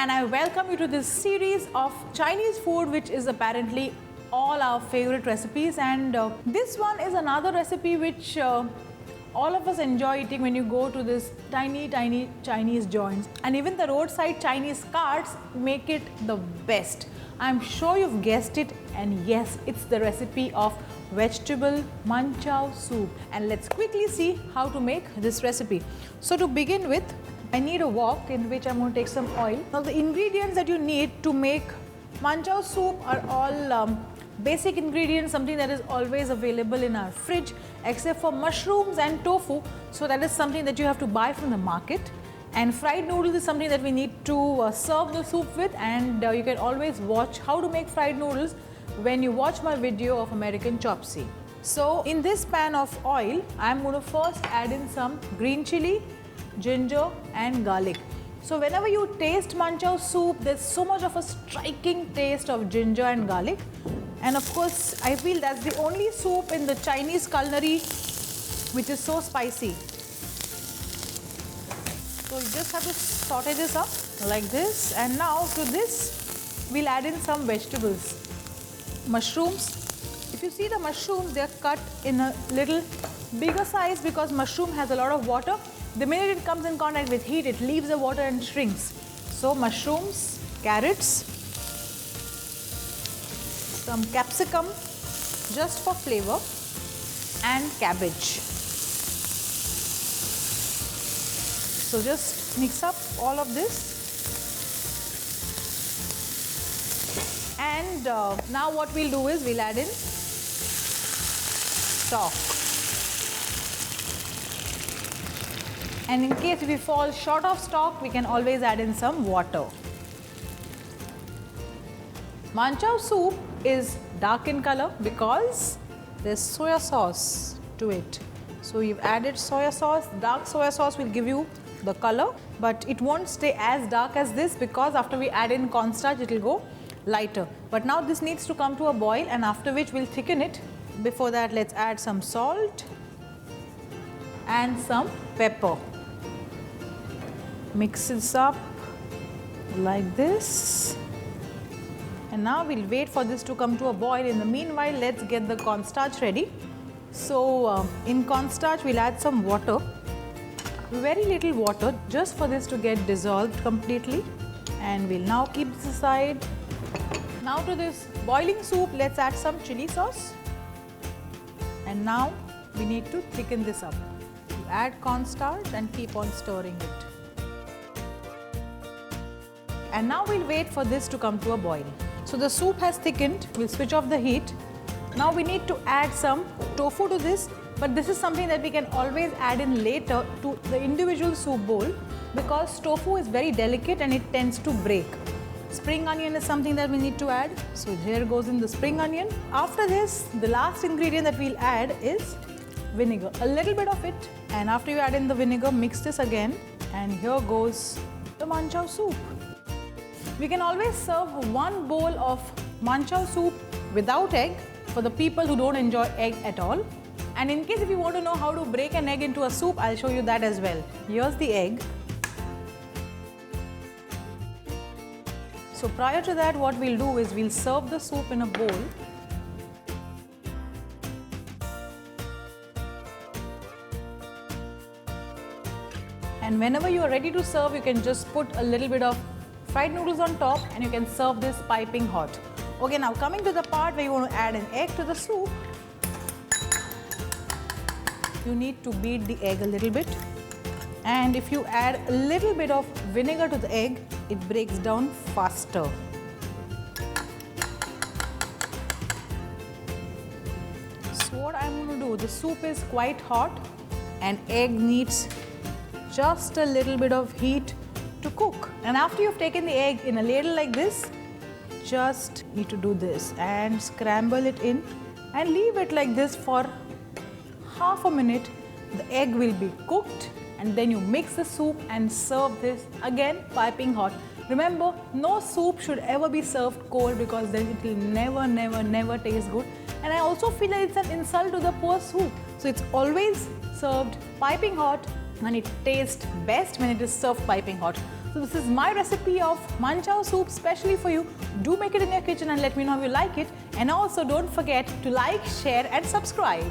and I welcome you to this series of Chinese food, which is apparently all our favorite recipes. And this one is another recipe which all of us enjoy eating when you go to this tiny Chinese joints, and even the roadside Chinese carts make it the best. I'm sure you've guessed it, and yes, it's the recipe of vegetable Manchow soup. And let's quickly see how to make this recipe. So to begin with, I need a wok in which I'm going to take some oil. Now the ingredients that you need to make Manchow soup are all basic ingredients, something that is always available in our fridge, except for mushrooms and tofu. So that is something that you have to buy from the market. And fried noodles is something that we need to serve the soup with, and you can always watch how to make fried noodles when you watch my video of American Chopsy. So in this pan of oil, I'm going to first add in some green chilli, ginger and garlic. So whenever you taste Manchow soup, there's so much of a striking taste of ginger and garlic. And of course, I feel that's the only soup in the Chinese culinary which is so spicy. So you just have to saute this up like this, and now to this we'll add in some vegetables. Mushrooms. If you see the mushrooms, they are cut in a little bigger size because mushroom has a lot of water. The minute it comes in contact with heat, it leaves the water and shrinks. So mushrooms, carrots, some capsicum just for flavor, and cabbage. So just mix up all of this. And now what we'll do is we'll add in stock. And in case if we fall short of stock, we can always add in some water. Manchow soup is dark in color because there's soya sauce to it. So we've added soya sauce. Dark soya sauce will give you the color, but it won't stay as dark as this because after we add in cornstarch, it will go lighter. But now this needs to come to a boil, and after which we'll thicken it. Before that, let's add some salt and some pepper. Mix this up like this. And now we'll wait for this to come to a boil. In the meanwhile, let's get the cornstarch ready. So in cornstarch, we'll add some water. Very little water, just for this to get dissolved completely. And we'll now keep this aside. Now to this boiling soup, let's add some chili sauce. And now we need to thicken this up. You add cornstarch and keep on stirring it. And now we'll wait for this to come to a boil. So the soup has thickened, we'll switch off the heat. Now we need to add some tofu to this, but this is something that we can always add in later to the individual soup bowl because tofu is very delicate and it tends to break. Spring onion is something that we need to add. So here goes in the spring onion. After this, the last ingredient that we'll add is vinegar, a little bit of it. And after you add in the vinegar, mix this again. And here goes the Manchow soup. We can always serve one bowl of Manchow soup without egg for the people who don't enjoy egg at all. And in case if you want to know how to break an egg into a soup, I'll show you that as well. Here's the egg. So prior to that, what we'll do is we'll serve the soup in a bowl. And whenever you are ready to serve, you can just put a little bit of fried noodles on top and you can serve this piping hot. Okay, now coming to the part where you want to add an egg to the soup, you need to beat the egg a little bit. And if you add a little bit of vinegar to the egg, it breaks down faster. So what I'm going to do, the soup is quite hot and egg needs just a little bit of heat to cook. And after you've taken the egg in a ladle like this, just need to do this and scramble it in and leave it like this for half a minute. The egg will be cooked, and then you mix the soup and serve this again piping hot. Remember, no soup should ever be served cold because then it will never taste good. And I also feel like it's an insult to the poor soup. So it's always served piping hot, and it tastes best when it is served piping hot. So this is my recipe of Manchow soup specially for you. Do make it in your kitchen and let me know how you like it. And also don't forget to like, share and subscribe.